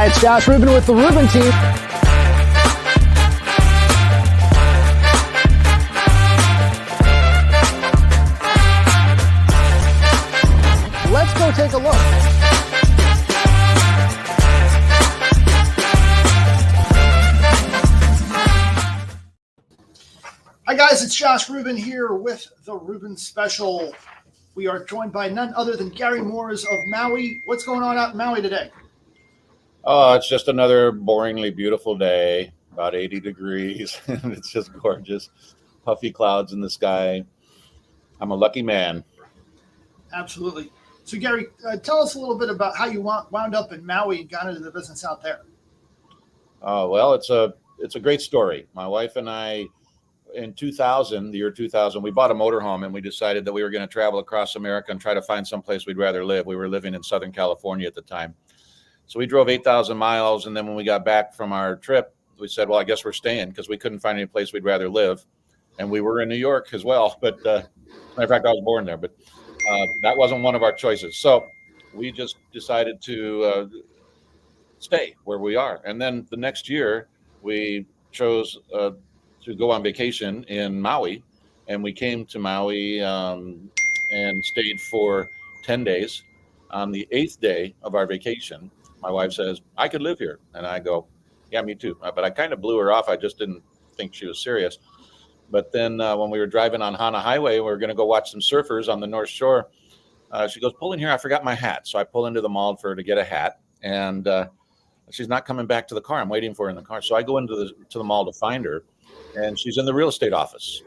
it's Josh Rubin with the Rubin team. Let's go take a look. Hi guys, it's Josh Rubin here with the Rubin Special. We are joined by none other than Gary Mooers of Maui. What's going on out in Maui today? Oh, it's just another boringly beautiful day, about 80 degrees. It's just gorgeous. Puffy clouds in the sky. I'm a lucky man. Absolutely. So Gary, tell us a little bit about how you wound up in Maui and got into the business out there. Well, it's a great story. My wife and I, in the year 2000, we bought a motorhome and we decided that we were going to travel across America and try to find someplace we'd rather live. We were living in Southern California at the time. So we drove 8,000 miles. And then when we got back from our trip, we said, well, I guess we're staying because we couldn't find any place we'd rather live. And we were in New York as well. But matter of fact, I was born there, but that wasn't one of our choices. So we just decided to stay where we are. And then the next year we chose to go on vacation in Maui, and we came to Maui and stayed for 10 days. On the 8th day of our vacation, my wife says, I could live here. And I go, yeah, me too. But I kind of blew her off. I just didn't think she was serious. But then when we were driving on Hana Highway, we were going to go watch some surfers on the North Shore. She goes, pull in here. I forgot my hat. So I pull into the mall for her to get a hat. And she's not coming back to the car. I'm waiting for her in the car. So I go into the mall to find her. And she's in the real estate office.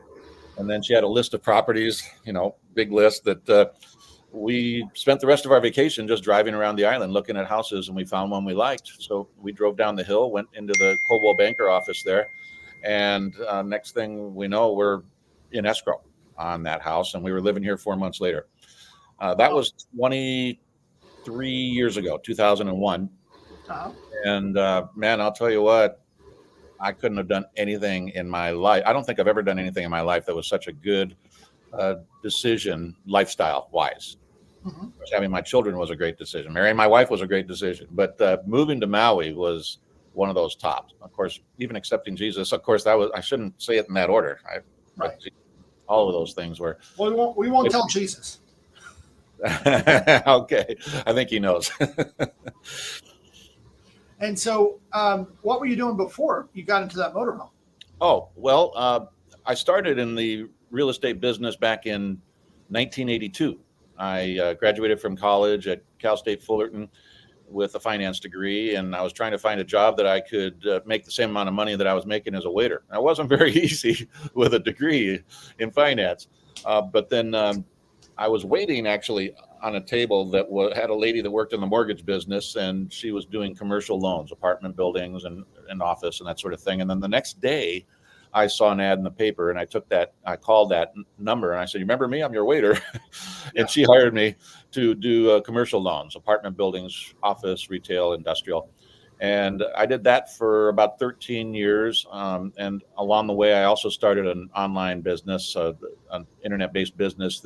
And then she had a list of properties, big list that we spent the rest of our vacation just driving around the island looking at houses, and we found one we liked. So we drove down the hill, went into the Coldwell Banker office there. And next thing we know, we're in escrow on that house. And we were living here 4 months later. That was 23 years ago, 2001. Uh-huh. And man, I'll tell you what. I couldn't have done anything in my life. I don't think I've ever done anything in my life that was such a good decision, lifestyle-wise. Mm-hmm. Having my children was a great decision. Marrying my wife was a great decision. But moving to Maui was one of those tops. Of course, even accepting Jesus, of course, I shouldn't say it in that order. Right. All of those things were. Well, we won't tell Jesus. Okay. I think he knows. And so what were you doing before you got into that motorhome? Oh, well, I started in the real estate business back in 1982. I graduated from college at Cal State Fullerton with a finance degree, and I was trying to find a job that I could make the same amount of money that I was making as a waiter. That wasn't very easy with a degree in finance. But then I was waiting actually on a table that had a lady that worked in the mortgage business, and she was doing commercial loans, apartment buildings and office and that sort of thing. And then the next day I saw an ad in the paper, and I called that number and I said, you remember me? I'm your waiter. And she hired me to do commercial loans, apartment buildings, office, retail, industrial. And I did that for about 13 years. And along the way, I also started an online business, an internet-based business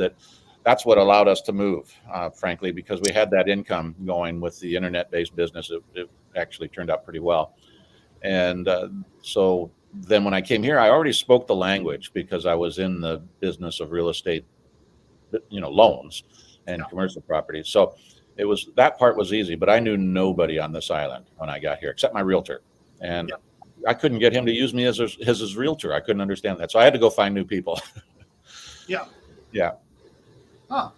that's what allowed us to move, frankly, because we had that income going with the internet-based business. It actually turned out pretty well. And so then when I came here, I already spoke the language because I was in the business of real estate, loans and commercial properties. So that part was easy, but I knew nobody on this island when I got here except my realtor. And I couldn't get him to use me as his realtor. I couldn't understand that. So I had to go find new people. Yeah. Yeah. Huh.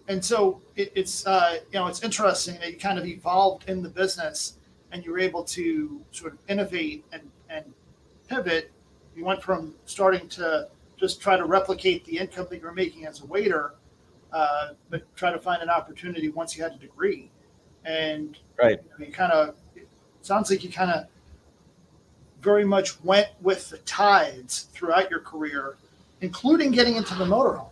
And so it's interesting that you kind of evolved in the business and you were able to sort of innovate and pivot. You went from starting to just try to replicate the income that you were making as a waiter, but try to find an opportunity once you had a degree. And right. It sounds like you kind of very much went with the tides throughout your career, including getting into the motorhome.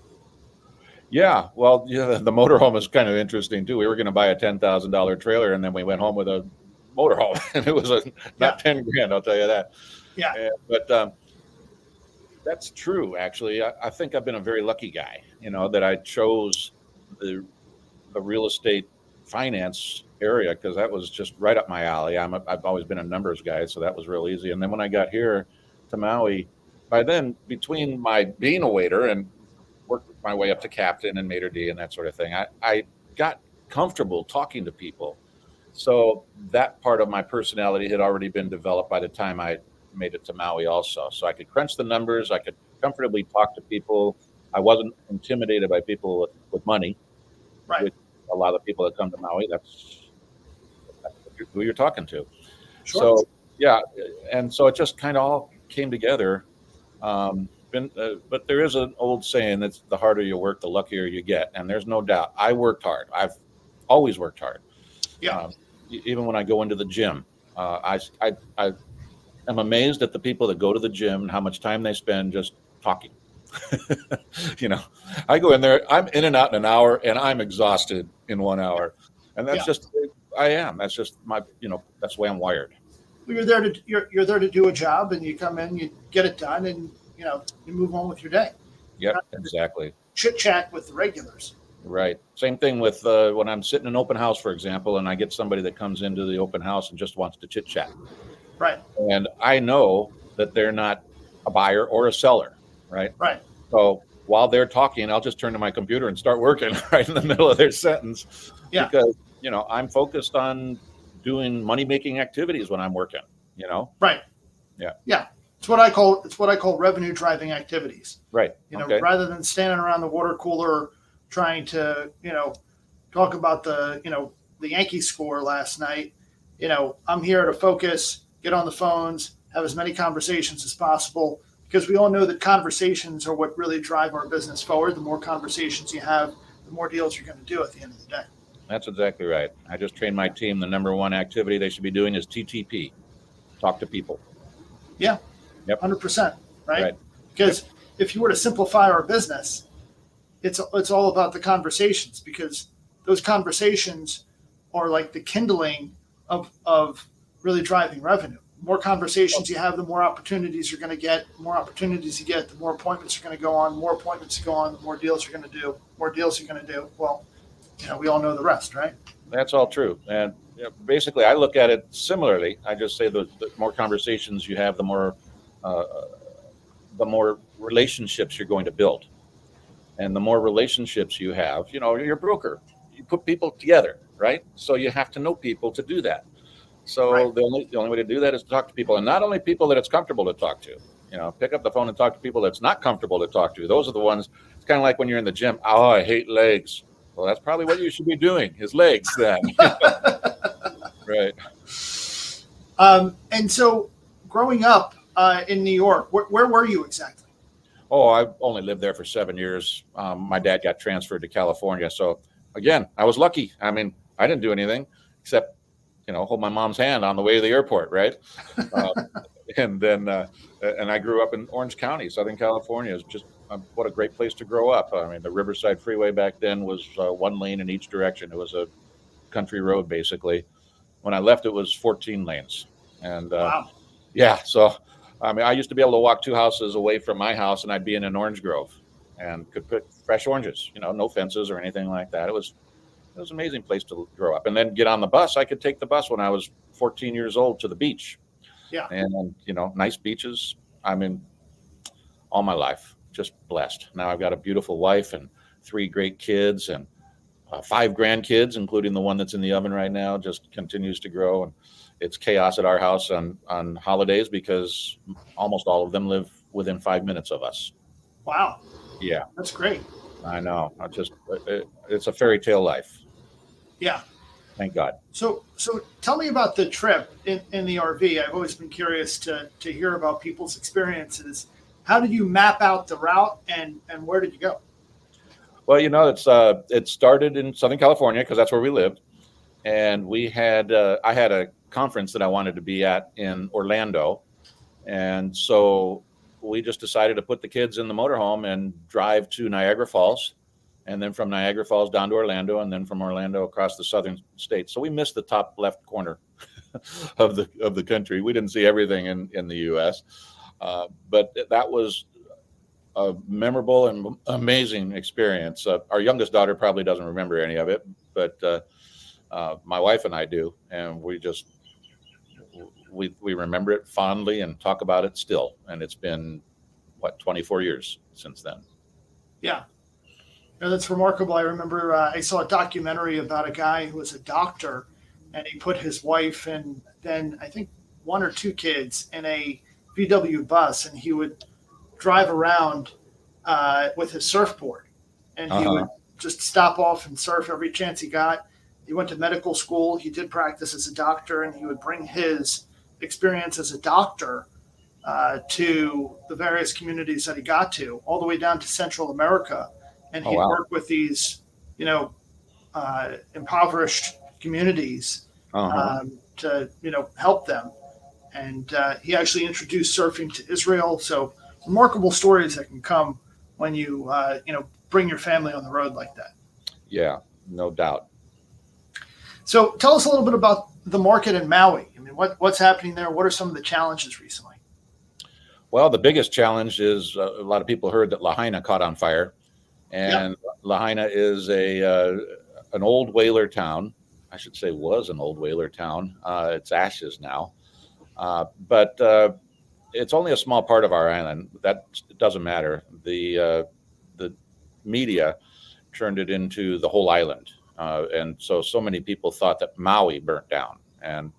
Yeah, well, the motorhome is kind of interesting too. We were going to buy a $10,000 trailer, and then we went home with a motorhome, and it was not 10 grand. I'll tell you that. Yeah. But that's true. Actually, I think I've been a very lucky guy. That I chose the real estate finance area because that was just right up my alley. I've always been a numbers guy, so that was real easy. And then when I got here to Maui, by then between my being a waiter and worked my way up to captain and maitre d and that sort of thing, I got comfortable talking to people. So that part of my personality had already been developed by the time I made it to Maui also. So I could crunch the numbers, I could comfortably talk to people. I wasn't intimidated by people with money. Right. Which a lot of the people that come to Maui, that's who you're talking to. Sure. So yeah, and so it just kind of all came together. But there is an old saying that's the harder you work, the luckier you get, and there's no doubt. I worked hard. I've always worked hard. Yeah. Even when I go into the gym, I am amazed at the people that go to the gym and how much time they spend just talking. You know, I go in there, I'm in and out in an hour, and I'm exhausted in 1 hour, and that's just I am. That's just my, that's the way I'm wired. Well, you're there to do a job, and you come in, you get it done, and you move on with your day. Yep, exactly. Chit chat with the regulars. Right. Same thing with when I'm sitting in an open house, for example, and I get somebody that comes into the open house and just wants to chit chat. Right. And I know that they're not a buyer or a seller. Right. Right. So while they're talking, I'll just turn to my computer and start working right in the middle of their sentence. Yeah. Because, I'm focused on doing money-making activities when I'm working, Right. Yeah. Yeah. It's what I call revenue driving activities. Right. Okay. Rather than standing around the water cooler trying to, talk about the Yankee score last night. I'm here to focus, get on the phones, have as many conversations as possible, because we all know that conversations are what really drive our business forward. The more conversations you have, the more deals you're going to do at the end of the day. That's exactly right. I just trained my team. The number one activity they should be doing is TTP, talk to people. Yeah. Yep. 100%. Right. Because if you were to simplify our business, it's all about the conversations, because those conversations are like the kindling of really driving revenue. The more conversations you have, the more opportunities you're going to get. The more opportunities you get, the more appointments you're going to go on. The more appointments you go on, the more deals you're going to do. More deals you're going to do. Well, we all know the rest, right? That's all true. And basically, I look at it similarly. I just say the more conversations you have, the more relationships you're going to build. And the more relationships you have, you're a broker. You put people together, right? So you have to know people to do that. So Right. the only way to do that is to talk to people, and not only people that it's comfortable to talk to. Pick up the phone and talk to people that's not comfortable to talk to. Those are the ones. It's kind of like when you're in the gym. Oh, I hate legs. Well, that's probably what you should be doing, is legs then. Right. And so, growing up in New York, where were you exactly? Oh, I only lived there for 7 years. My dad got transferred to California. So again, I was lucky. I mean, I didn't do anything except, hold my mom's hand on the way to the airport, right? And then, and I grew up in Orange County, Southern California. Is just what a great place to grow up. I mean, the Riverside Freeway back then was 1 lane in each direction. It was a country road, basically. When I left, it was 14 lanes. And Wow. yeah, so I mean, I used to be able to walk 2 houses away from my house, and I'd be in an orange grove and could pick fresh oranges. No fences or anything like that. It was an amazing place to grow up. And then get on the bus. I could take the bus when I was 14 years old to the beach. Yeah. And nice beaches. I mean, all my life, just blessed. Now I've got a beautiful wife and 3 great kids and 5 grandkids, including the one that's in the oven right now. Just continues to grow, and it's chaos at our house on holidays because almost all of them live within 5 minutes of us. Wow. Yeah, That's great. I know. It's a fairy tale life. Yeah. Thank God. So tell me about the trip in the RV. I've always been curious to hear about people's experiences. How did you map out the route, and where did you go? Well, it started in Southern California because that's where we lived, and I had a conference that I wanted to be at in Orlando, and so we just decided to put the kids in the motorhome and drive to Niagara Falls, and then from Niagara Falls down to Orlando, and then from Orlando across the southern states. So we missed the top left corner of the country. We didn't see everything in the U.S., but that was a memorable and amazing experience. Our youngest daughter probably doesn't remember any of it, but My wife and I do, and we remember it fondly and talk about it still. And it's been 24 years since then. Yeah. No, that's remarkable. I remember I saw a documentary about a guy who was a doctor, and he put his wife and then I think one or two kids in a VW bus, and he would drive around with his surfboard, and he would just stop off and surf every chance he got. He went to medical school. He did practice as a doctor, and he would bring his experience as a doctor to the various communities that he got to, all the way down to Central America. And he'd work with these, impoverished communities to, help them. And he actually introduced surfing to Israel. So remarkable stories that can come when you, bring your family on the road like that. Yeah, no doubt. So tell us a little bit about the market in Maui. I mean, what's happening there? What are some of the challenges recently? Well, the biggest challenge is a lot of people heard that Lahaina caught on fire. And Lahaina is an old whaler town. I should say was an old whaler town. It's ashes now. But it's only a small part of our island. That doesn't matter. The media turned it into the whole island. And so many people thought that Maui burnt down. And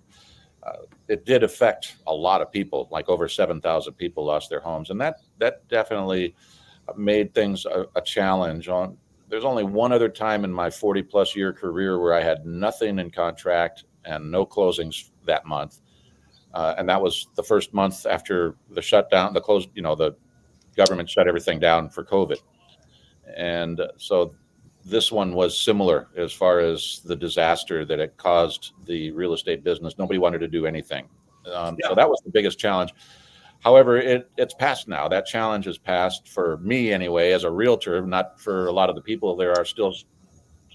it did affect a lot of people, like over 7,000 people lost their homes. And that definitely made things a challenge. There's only one other time in my 40 plus year career where I had nothing in contract and no closings that month. And that was the first month after the shutdown, the government shut everything down for COVID. And so this one was similar as far as the disaster that it caused the real estate business. Nobody wanted to do anything. So that was the biggest challenge. However, it's passed now. That challenge is passed for me anyway, as a realtor, not for a lot of the people. There are still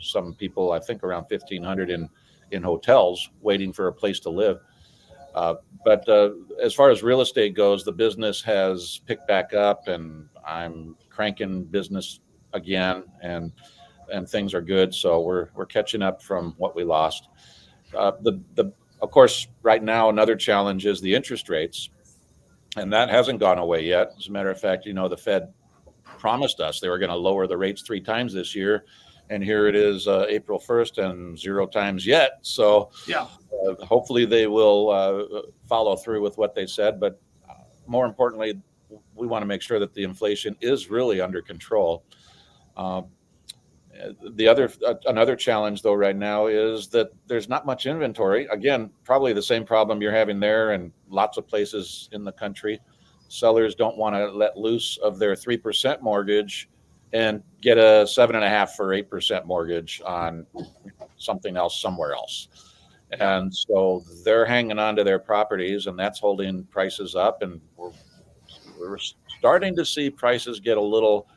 some people, I think around 1,500 in hotels waiting for a place to live. But as far as real estate goes, the business has picked back up, and I'm cranking business again, and things are good. So we're catching up from what we lost. Of course, right now, another challenge is the interest rates. And that hasn't gone away yet. As a matter of fact, the Fed promised us they were going to lower the rates 3 times this year. And here it is April 1st and 0 times yet. So hopefully they will follow through with what they said. But more importantly, we want to make sure that the inflation is really under control. Another challenge, though, right now is that there's not much inventory. Again, probably the same problem you're having there and lots of places in the country. Sellers don't want to let loose of their 3% mortgage and get a 7.5 for 8% mortgage on something else somewhere else. And so they're hanging on to their properties, and that's holding prices up. And we're starting to see prices get a little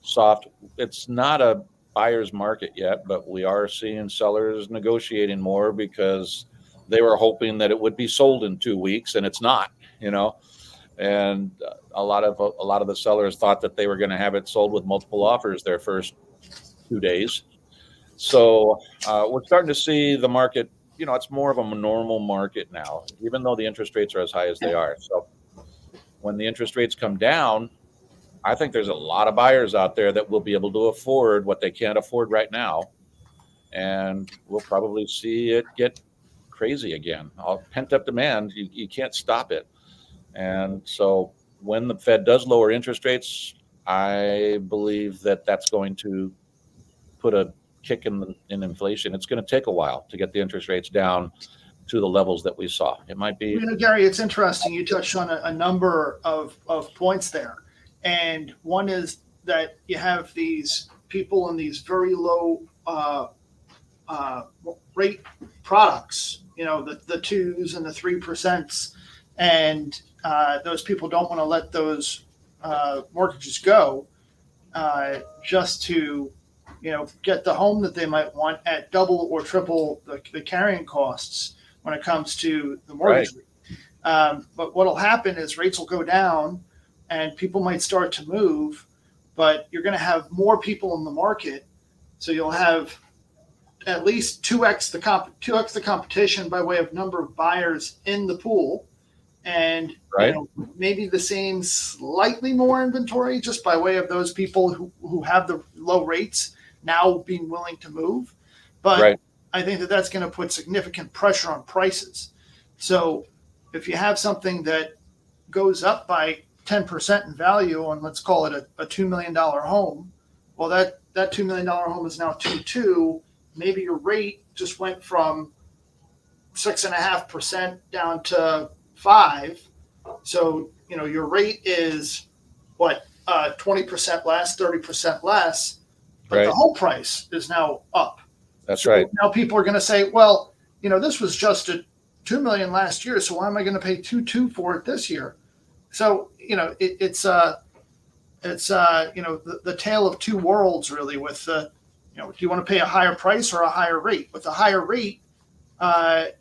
soft. It's not a buyer's market yet, but we are seeing sellers negotiating more because they were hoping that it would be sold in 2 weeks, and it's not, and a lot of the sellers thought that they were going to have it sold with multiple offers their first 2 days. So we're starting to see the market, it's more of a normal market now, even though the interest rates are as high as they are. So when the interest rates come down, I think there's a lot of buyers out there that will be able to afford what they can't afford right now. And we'll probably see it get crazy again. All pent up demand, you can't stop it. And so when the Fed does lower interest rates, I believe that that's going to put a kick in inflation. It's going to take a while to get the interest rates down to the levels that we saw. It might be. Gary, it's interesting. You touched on a number of points there. And one is that you have these people in these very low rate products, the 2s and the 3%, and those people don't want to let those mortgages go just to, get the home that they might want at double or triple the carrying costs when it comes to the mortgage rate. But what'll happen is rates will go down, and people might start to move, but you're going to have more people in the market. So you'll have at least 2x the competition by way of number of buyers in the pool, and Right. maybe the same slightly more inventory just by way of those people who have the low rates now being willing to move. But Right. I think that that's going to put significant pressure on prices. So if you have something that goes up by 10% in value, and let's call it a $2 million home, well, that $2 million home is now 2.2. Maybe your rate just went from 6.5% down to 5. So, your rate is what, 20% less, 30% less, but Right. the home price is now up. That's So right. now people are going to say, well, this was just a 2 million last year, so why am I going to pay 2.2 for it this year? So, it's the tale of two worlds, really, with do you want to pay a higher price or a higher rate? With a higher rate,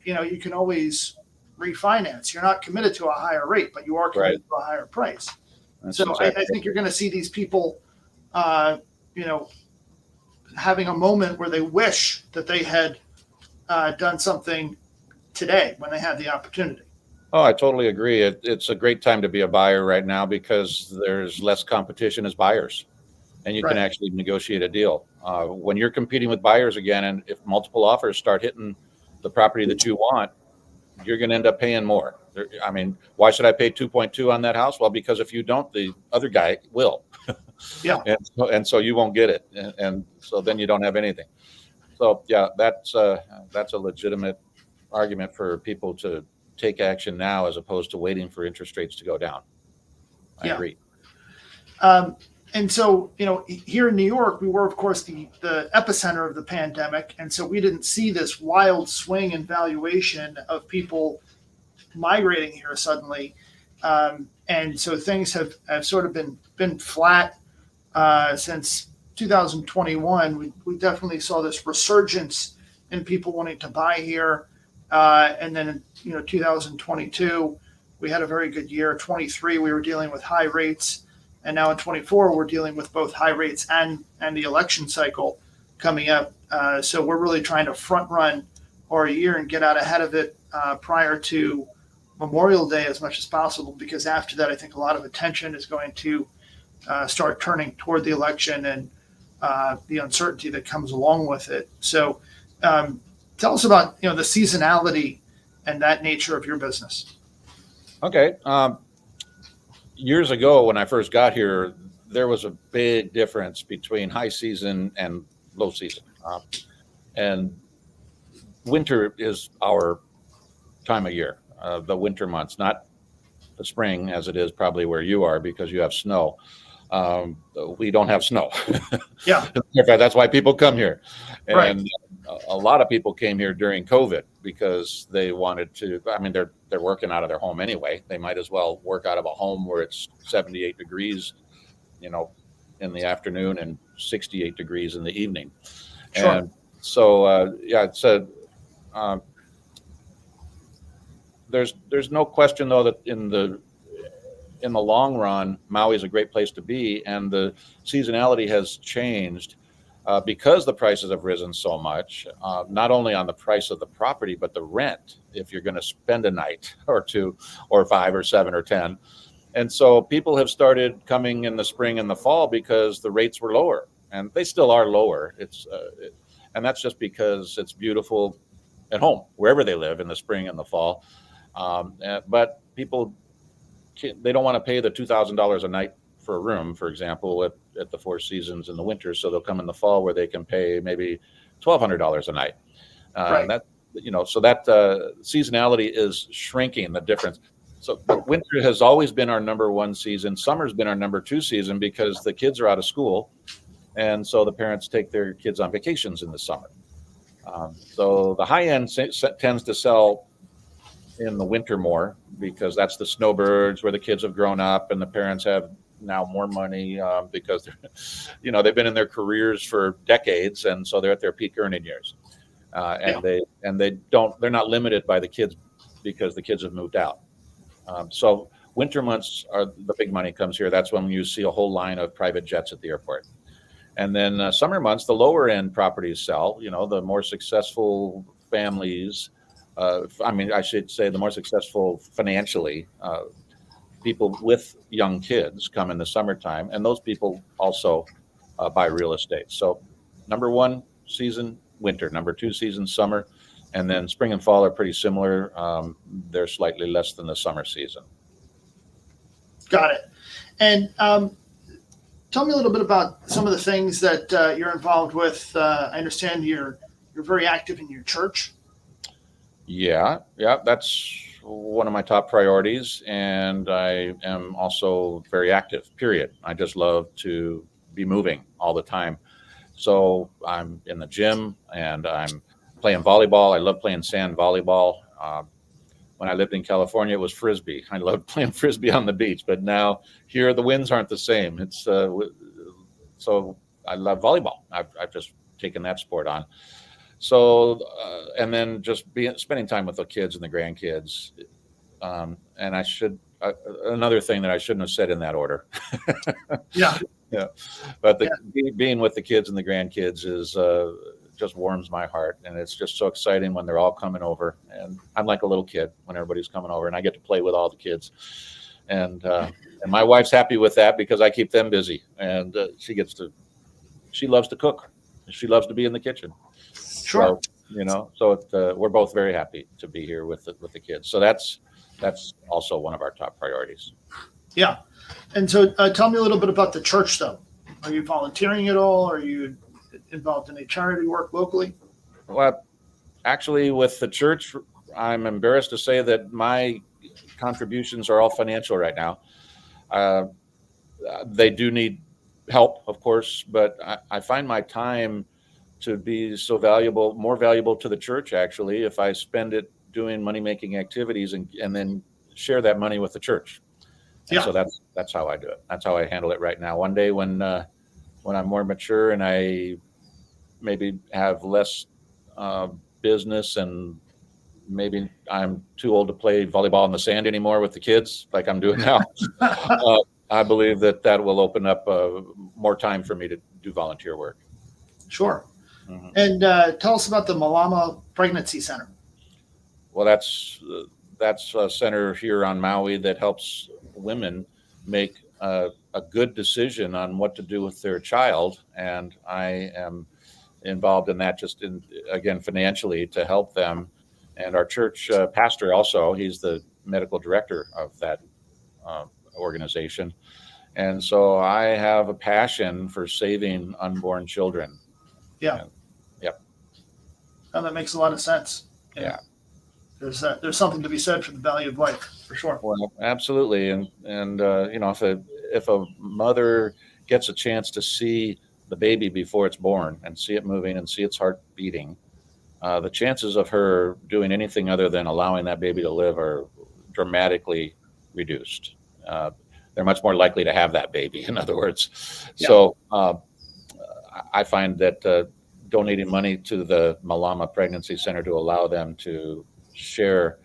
you can always refinance. You're not committed to a higher rate, but you are committed to a higher price. That's So exactly I think you're going to see these people, having a moment where they wish that they had done something today when they had the opportunity. Oh, I totally agree. It's a great time to be a buyer right now because there's less competition as buyers, and you can Right. actually negotiate a deal. When you're competing with buyers again, and if multiple offers start hitting the property that you want, you're going to end up paying more. I mean, why should I pay 2.2 on that house? Well, because if you don't, the other guy will. Yeah. And so you won't get it, and so then you don't have anything. So yeah, that's a legitimate argument for people to take action now as opposed to waiting for interest rates to go down. I Yeah. agree. And so, here in New York, we were, of course, the epicenter of the pandemic. And so we didn't see this wild swing in valuation of people migrating here suddenly. And so things have sort of been flat since 2021. We definitely saw this resurgence in people wanting to buy here. And then, 2022, we had a very good year. 23, we were dealing with high rates. And now in 24, we're dealing with both high rates and the election cycle coming up. So we're really trying to front run our year and get out ahead of it prior to Memorial Day as much as possible, because after that, I think a lot of attention is going to start turning toward the election and the uncertainty that comes along with it. So tell us about the seasonality and that nature of your business. Okay. Years ago, when I first got here, there was a big difference between high season and low season. And winter is our time of year, the winter months, not the spring as it is probably where you are because you have snow. We don't have snow. Yeah. In fact, that's why people come here. And Right. a lot of people came here during COVID because they wanted to, I mean, they're working out of their home anyway. They might as well work out of a home where it's 78 degrees, in the afternoon and 68 degrees in the evening. Sure. And so, it's there's no question though that in the long run, Maui is a great place to be, and the seasonality has changed because the prices have risen so much. Not only on the price of the property, but the rent. If you're going to spend a night or two, or 5 or 7 or 10, and so people have started coming in the spring and the fall because the rates were lower, and they still are lower. And that's just because it's beautiful at home wherever they live in the spring and the fall. But people, they don't want to pay the $2,000 a night for a room, for example, at the Four Seasons in the winter. So they'll come in the fall where they can pay maybe $1,200 a night. Right. And that, so that seasonality is shrinking the difference. So winter has always been our number one season. Summer's been our number 2 season because the kids are out of school. And so the parents take their kids on vacations in the summer. So the high end tends to sell in the winter more because that's the snowbirds where the kids have grown up and the parents have now more money because they're, they've been in their careers for decades, and so they're at their peak earning years, they're not limited by the kids because the kids have moved out. So winter months are the big money comes here. That's when you see a whole line of private jets at the airport. And then summer months, the lower end properties sell. The more successful families. I should say the more successful financially. People with young kids come in the summertime, and those people also buy real estate. So, number one season, winter. Number two season, summer. And then spring and fall are pretty similar. They're slightly less than the summer season. Got it. And tell me a little bit about some of the things that you're involved with. I understand you're very active in your church. Yeah, that's one of my top priorities, and I am also very active, period. I just love to be moving all the time. So I'm in the gym, and I'm playing volleyball. I love playing sand volleyball. When I lived in California, it was Frisbee. I loved playing Frisbee on the beach, but now here the winds aren't the same. It's so I love volleyball. I've just taken that sport on. So, and then just spending time with the kids and the grandkids. And another thing that I shouldn't have said in that order. Yeah. Yeah. But being with the kids and the grandkids is just warms my heart. And it's just so exciting when they're all coming over. And I'm like a little kid when everybody's coming over, and I get to play with all the kids. And my wife's happy with that because I keep them busy. And she loves to cook. She loves to be in the kitchen. Sure. So we're both very happy to be here with the kids. So that's also one of our top priorities. Yeah. And so tell me a little bit about the church, though. Are you volunteering at all? Are you involved in any charity work locally? Well, actually, with the church, I'm embarrassed to say that my contributions are all financial right now. They do need help, of course, but I find my time to be so valuable, more valuable to the church, actually, if I spend it doing money-making activities and then share that money with the church. And so that's how I do it. That's how I handle it right now. One day when I'm more mature and I maybe have less business, and maybe I'm too old to play volleyball in the sand anymore with the kids like I'm doing now, I believe that will open up more time for me to do volunteer work. Sure. Mm-hmm. And tell us about the Malama Pregnancy Center. Well, that's a center here on Maui that helps women make a good decision on what to do with their child. And I am involved in that again, financially to help them. And our church pastor also, he's the medical director of that organization. And so I have a passion for saving unborn children. Yeah. Yep. And that makes a lot of sense. Yeah. There's something to be said for the value of life, for sure. Well, absolutely. And if a mother gets a chance to see the baby before it's born and see it moving and see its heart beating, the chances of her doing anything other than allowing that baby to live are dramatically reduced. They're much more likely to have that baby, in other words. Yeah. So I find that donating money to the Malama Pregnancy Center to allow them to share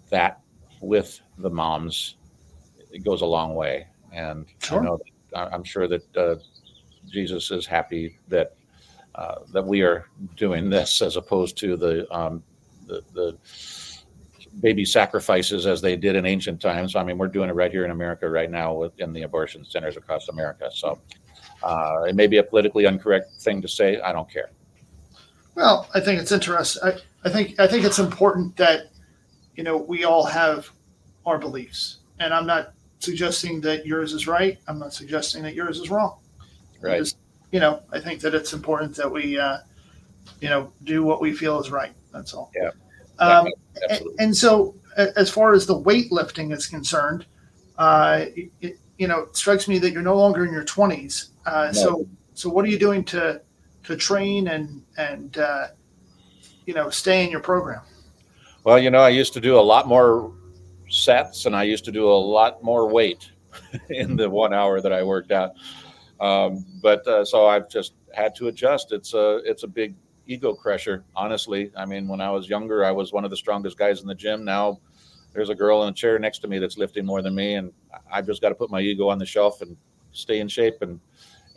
that with the moms, it goes a long way. And sure. I'm sure that Jesus is happy that we are doing this, as opposed to the baby sacrifices as they did in ancient times. I mean, we're doing it right here in America right now in the abortion centers across America. So it may be a politically incorrect thing to say. I don't care. Well, I think it's interesting. I think it's important that, we all have our beliefs, and I'm not suggesting that yours is right. I'm not suggesting that yours is wrong. Right. I think that it's important that we, do what we feel is right. That's all. Yeah. And so as far as the weightlifting is concerned, it strikes me that you're no longer in your 20s. No. So what are you doing to train and stay in your program? Well, I used to do a lot more sets, and I used to do a lot more weight in the 1 hour that I worked out. So I've just had to adjust. It's a big ego crusher, honestly. I mean, when I was younger, I was one of the strongest guys in the gym. Now there's a girl in a chair next to me that's lifting more than me, and I've just got to put my ego on the shelf and stay in shape and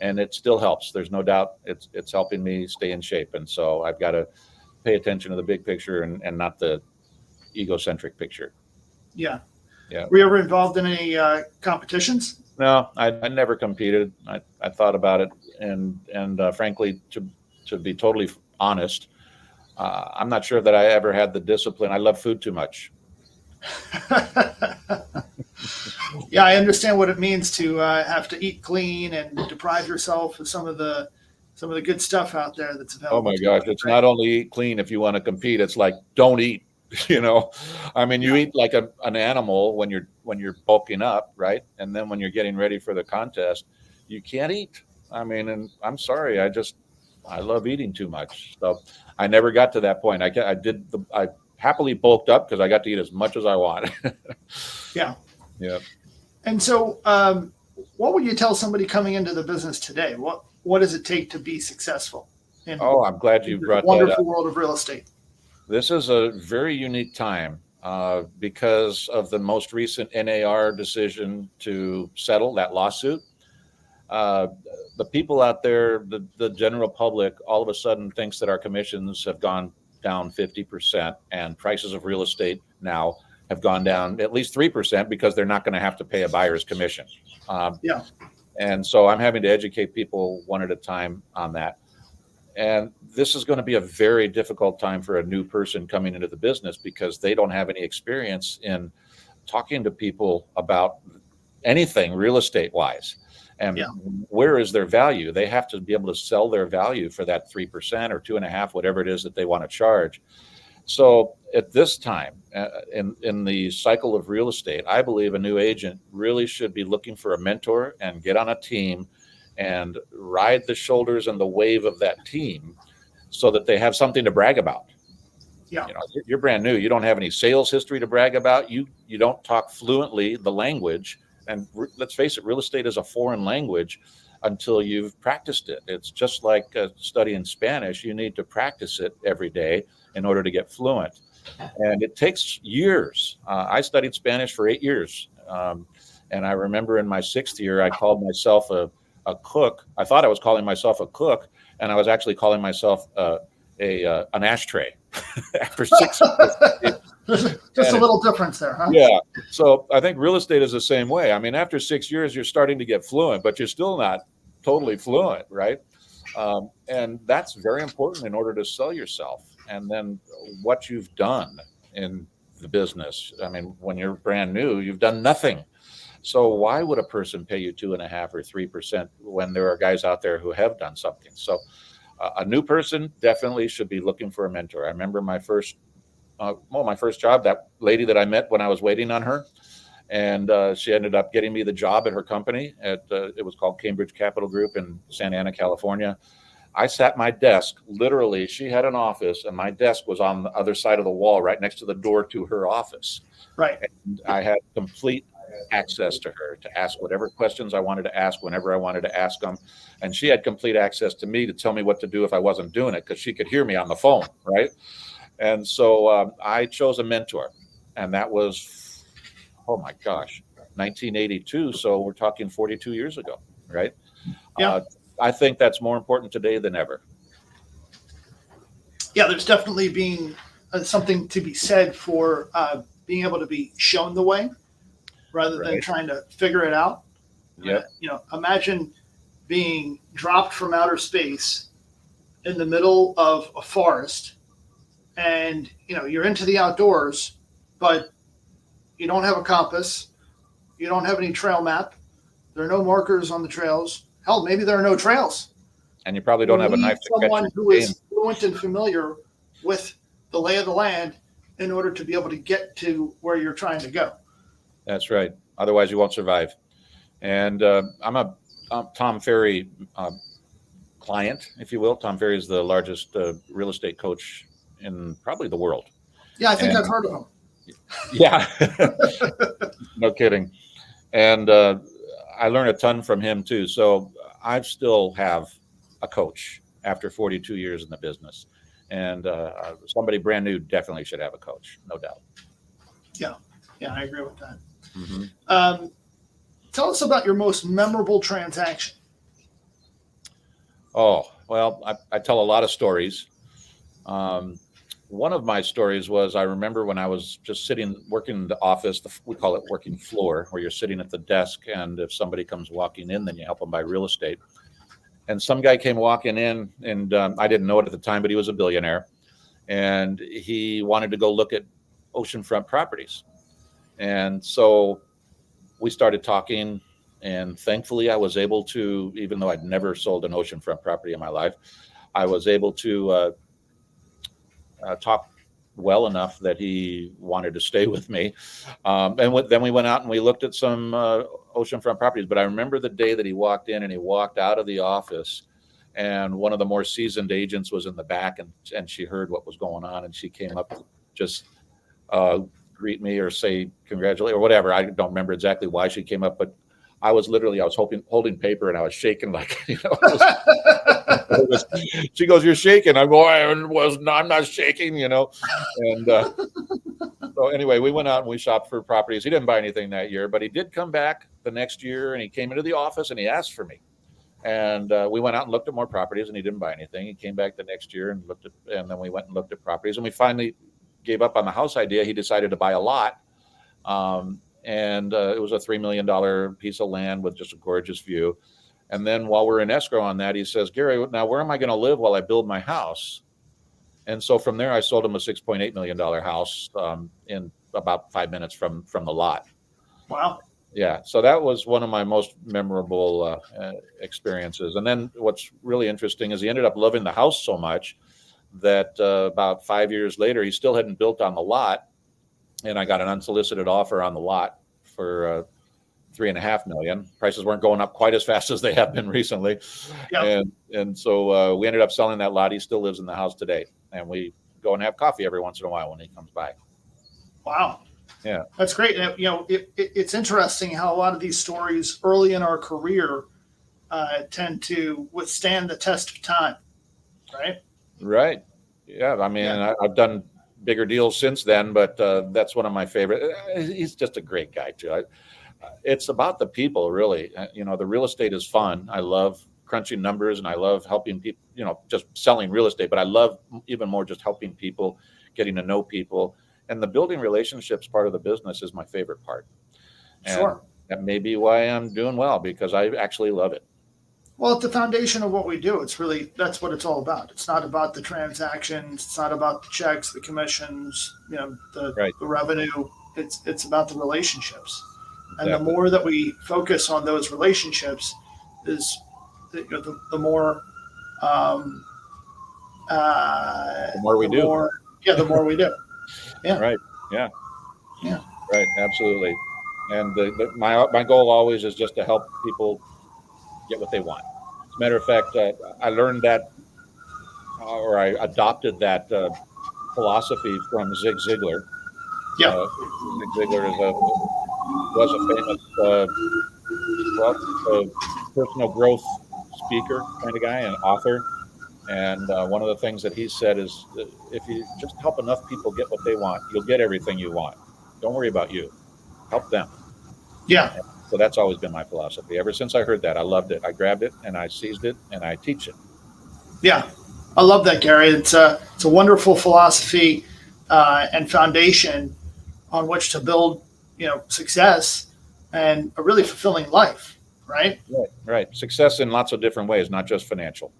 and it still helps. There's no doubt it's helping me stay in shape. And so I've got to pay attention to the big picture and not the egocentric picture. Yeah. Yeah. Were you ever involved in any competitions? No, I never competed. I thought about it, and frankly, to be totally honest, I'm not sure that I ever had the discipline. I love food too much. Yeah, I understand what it means to have to eat clean and deprive yourself of some of the good stuff out there that's available. Oh my gosh, it's not only eat clean if you want to compete. It's like don't eat. You know, I mean, you eat like an animal when you're bulking up, right? And then when you're getting ready for the contest, you can't eat. I mean, and I'm sorry, I love eating too much. So I never got to that point. I happily bulked up because I got to eat as much as I want. Yeah. Yeah. And so, what would you tell somebody coming into the business today? What does it take to be successful? Oh, I'm glad you brought that up. Wonderful world of real estate. This is a very unique time because of the most recent NAR decision to settle that lawsuit. The people out there, the general public, all of a sudden thinks that our commissions have gone down 50%, and prices of real estate now have gone down at least 3% because they're not going to have to pay a buyer's commission. Yeah. And so I'm having to educate people one at a time on that. And this is going to be a very difficult time for a new person coming into the business because they don't have any experience in talking to people about anything real estate wise. And where is their value? They have to be able to sell their value for that 3% or 2.5%, whatever it is that they want to charge. So at this time in the cycle of real estate, I believe a new agent really should be looking for a mentor and get on a team and ride the shoulders and the wave of that team so that they have something to brag about. Yeah. You know, you're brand new. You don't have any sales history to brag about. You don't talk fluently the language. And let's face it, real estate is a foreign language until you've practiced it. It's just like studying Spanish. You need to practice it every day in order to get fluent. And it takes years. I studied Spanish for 8 years. And I remember in my 6th year, I called myself a cook. I thought I was calling myself a cook, and I was actually calling myself an ashtray after 6 years. Just a little difference there, huh? Yeah. So I think real estate is the same way. I mean, after 6 years, you're starting to get fluent, but you're still not totally fluent, right? And that's very important in order to sell yourself. And then what you've done in the business. I mean, when you're brand new, you've done nothing. So why would a person pay you 2.5% or 3% when there are guys out there who have done something? So a new person definitely should be looking for a mentor. I remember my first job, that lady that I met when I was waiting on her, and she ended up getting me the job at her company. It was called Cambridge Capital Group in Santa Ana, California. I sat my desk, literally, she had an office, and my desk was on the other side of the wall, right next to the door to her office. Right. And I had complete access to her to ask whatever questions I wanted to ask whenever I wanted to ask them. And she had complete access to me to tell me what to do if I wasn't doing it because she could hear me on the phone, right? And so I chose a mentor, and that was, oh my gosh, 1982. So we're talking 42 years ago, right? Yeah. I think that's more important today than ever. Yeah, there's definitely being something to be said for being able to be shown the way rather than trying to figure it out. Yeah. Imagine being dropped from outer space in the middle of a forest, and you're into the outdoors, but you don't have a compass, you don't have any trail map, there are no markers on the trails. Hell, maybe there are no trails. And you probably don't have a knife to catch someone who is fluent and familiar with the lay of the land in order to be able to get to where you're trying to go. That's right. Otherwise, you won't survive. And I'm a Tom Ferry client, if you will. Tom Ferry is the largest real estate coach in probably the world. Yeah, I think I've heard of him. Yeah, no kidding. And I learned a ton from him too. So I still have a coach after 42 years in the business. And somebody brand new definitely should have a coach, no doubt. Yeah, I agree with that. Mm-hmm. Tell us about your most memorable transaction. Oh, well, I tell a lot of stories. Um, One of my stories was I remember when I was just working in the office, we call it working floor, where you're sitting at the desk. And if somebody comes walking in, then you help them buy real estate. And some guy came walking in, and I didn't know it at the time, but he was a billionaire. And he wanted to go look at oceanfront properties. And so we started talking. And thankfully, I was able to, even though I'd never sold an oceanfront property in my life, I was able to talk well enough that he wanted to stay with me. Then we went out and we looked at some oceanfront properties. But I remember the day that he walked in and he walked out of the office, and one of the more seasoned agents was in the back, and she heard what was going on, and she came up to just greet me or say congratulate or whatever. I don't remember exactly why she came up, but I was holding paper and I was shaking like, she goes, "You're shaking." I go, I'm not shaking, And so anyway, we went out and we shopped for properties. He didn't buy anything that year, but he did come back the next year, and he came into the office and he asked for me. And we went out and looked at more properties, and he didn't buy anything. He came back the next year and then we went and looked at properties, and we finally gave up on the house idea. He decided to buy a lot. And it was a $3 million piece of land with just a gorgeous view. And then while we're in escrow on that, he says, "Gary, now where am I going to live while I build my house?" And so from there, I sold him a $6.8 million house in about 5 minutes from the lot. Wow. Yeah. So that was one of my most memorable experiences. And then what's really interesting is he ended up loving the house so much that about 5 years later, he still hadn't built on the lot. And I got an unsolicited offer on the lot for $3.5 million. Prices weren't going up quite as fast as they have been recently. Yep. And so we ended up selling that lot. He still lives in the house today, and we go and have coffee every once in a while when he comes by. Wow. Yeah, that's great. And, it's interesting how a lot of these stories early in our career tend to withstand the test of time, right? Right. Yeah. I mean, yeah. I've done bigger deals since then, but that's one of my favorite. He's just a great guy too. It's about the people, really. The real estate is fun. I love crunching numbers, and I love helping people, just selling real estate, but I love even more just helping people, getting to know people. And the building relationships part of the business is my favorite part. And sure. That may be why I'm doing well, because I actually love it. Well, at the foundation of what we do, that's what it's all about. It's not about the transactions. It's not about the checks, the commissions, the revenue. It's about the relationships. And the more that we focus on those relationships is the more we do. The more we do. Yeah. Right. Yeah. Yeah. Right. Absolutely. And my goal always is just to help people get what they want. As a matter of fact, I learned that, or I adopted that philosophy from Zig Ziglar. Yeah. Zig Ziglar was a famous personal growth speaker kind of guy and author. And one of the things that he said is, if you just help enough people get what they want, you'll get everything you want. Don't worry about you. Help them. Yeah. So that's always been my philosophy. Ever since I heard that, I loved it. I grabbed it and I seized it and I teach it. Yeah. I love that, Gary. It's a wonderful philosophy and foundation on which to build, success and a really fulfilling life, right? Right. Success in lots of different ways, not just financial.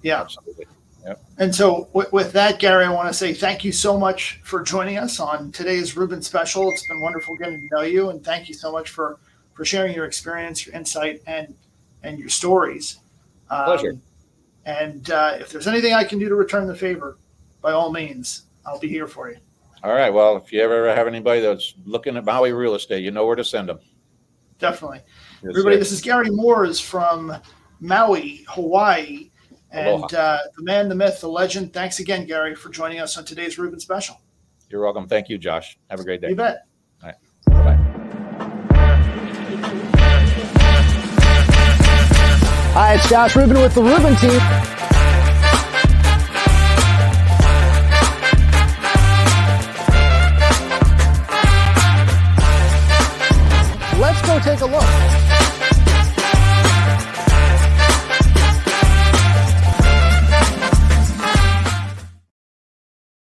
Yeah. Absolutely. Yep. And so with that, Gary, I want to say thank you so much for joining us on today's Rubin special. It's been wonderful getting to know you, and thank you so much for sharing your experience, your insight, and your stories. Pleasure. And if there's anything I can do to return the favor, by all means, I'll be here for you. All right. Well, if you ever have anybody that's looking at Maui real estate, you know where to send them. Definitely. Yes, everybody, sir. This is Gary Mooer from Maui, Hawaii. And the man, the myth, the legend. Thanks again, Gary, for joining us on today's Rubin special. You're welcome. Thank you, Josh. Have a great day. You bet. All right. Bye-bye. Hi, it's Josh Rubin with the Rubin team.